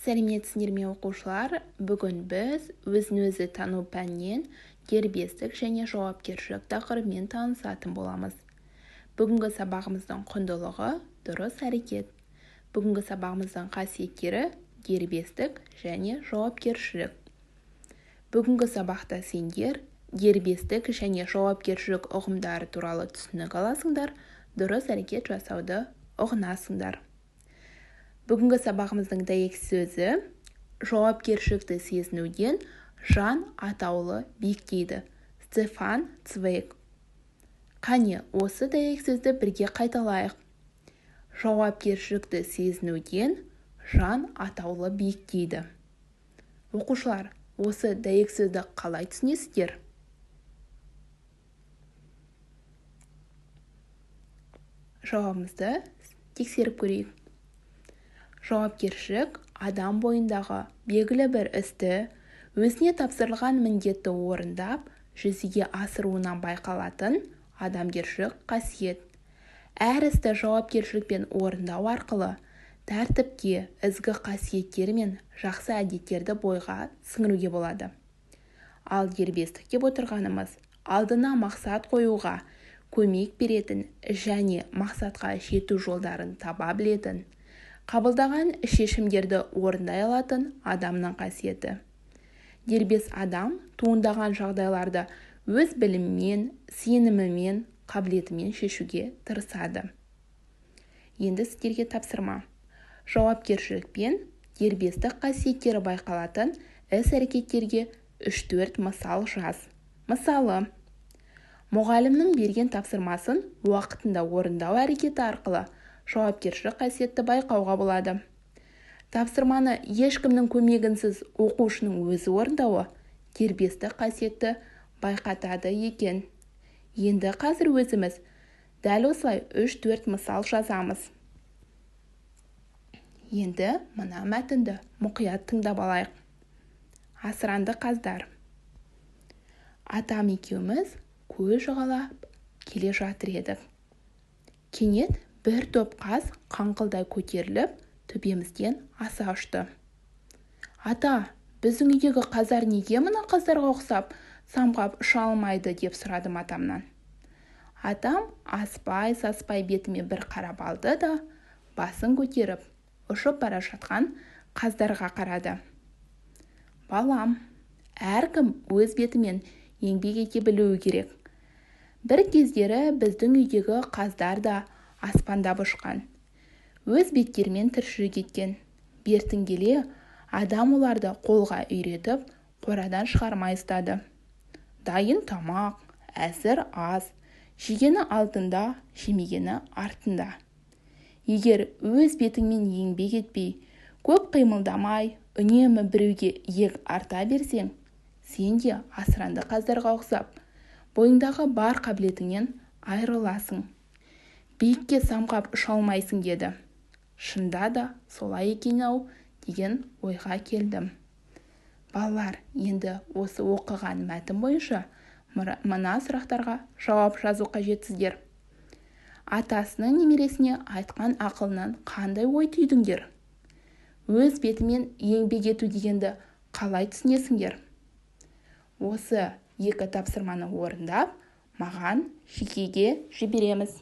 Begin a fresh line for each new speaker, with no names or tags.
Сәлеметсіздер ме оқушылар? Бүгін біз өзін-өзі тану пәнінен дербестік және жауапкершілік тақырыбымен танысатын боламыз. Бүгінгі сабағымыздың құндылығы дұрыс әрекет. Бүгінгі сабағымыздың қасиеттері дербестік және жауапкершілік. Бүгінгі сабақта сендер дербестік және жауапкершілік ұғымдары туралы түсінік аласыңдар, дұрыс әрекет жасауды ұғынасыңдар. Бүгінгі сабағымыздың дәйек сөзі жауапкершілікті сезінуден жан атаулы биіктейді. Стефан Цвейг. Қане, осы дәйек сөзді бірге қайталайық. Жауапкершілікті сезінуден жан атаулы биіктейді. Оқушылар, осы дәйек сөзді қалай түсінесіздер? Жауабымызды тексеріп көрейік. Жауапкершілік адам бойындағы белгілі бір істі өзіне тапсырылған міндетті орындап, жүзеге асыруынан байқалатын адамгершілік қасиет. Әр істі жауапкершілікпен орындау арқылы тәртіпке, ізгі қасиеттер мен жақсы әдеттерді бойға сіңіруге болады. Ал дербестік деп отырғанымыз алдына мақсат қоюға көмек беретін және мақсатқа жету жолдарын таба білетін, қабылдаған шешімдерді орындай алатын адамның қасиеті. Дербес адам туындаған жағдайларды өз білімімен, сенімімен, қабілетімен шешуге тырысады. Енді сіздерге тапсырма. Жауапкершілік пен дербестік қасиеттері байқалатын іс-әрекеттерге 3-4 мысал жаз. Мысалы, мұғалімнің берген тапсырмасын уақытында орындау әрекеті арқылы жауапкершілік қасиетті байқауға болады. Тапсырманы ешкімнің көмегінсіз оқушының өзі орындауы дербестік қасиетті байқатады екен. Енді қазір өзіміз дәл осылай 3-4 мысал жазамыз. Енді мына мәтінді мұқият тыңдап алайық. Асыранды қаздар. Атам екеуміз көл жағалап келе жатыр едік. Кенет бір топ қаз қаңқылдай көтеріліп, төбемізден аса ұшты. Ата, біздің үйдегі қаздар неге мына қаздарға ұқсап, самғап ұша алмайды деп сұрадым атамнан. Атам аспай-саспай бетіме бір қарап алды да, басын көтеріп, ұшып бара жатқан қаздарға қарады. Балам, әркім өз бетімен еңбек ете білуі керек. Бір кездері біздің үйдегі қаздар да аспандап ұшқан. Өз беттерімен тіршілік еткен. Бертін келе адам оларды қолға үйретіп, қорадан шығармай ұстады. Дайын тамақ, әзір ас, жегені алдында, жемегені артында. Егер өз бетіңмен еңбек етпей, көп қимылдамай, үнемі біреуге иек арта берсең, сен де асыранды қаздарға ұқсап, бойыңдағы бар қабілетіңнен айырыласың. Биікке самғап ұша алмайсың деді. Шында да солай екен-ау деген ойға келдім. Балалар, енді осы оқыған мәтін бойынша мына сұрақтарға жауап жазу қажетсіздер. Атасының немересіне айтқан ақылынан қандай ой түйдіңдер? Өз бетімен еңбек ету дегенді қалай түсінесіңдер? Осы екі тапсырманы орындап, маған жекеге жібереміз.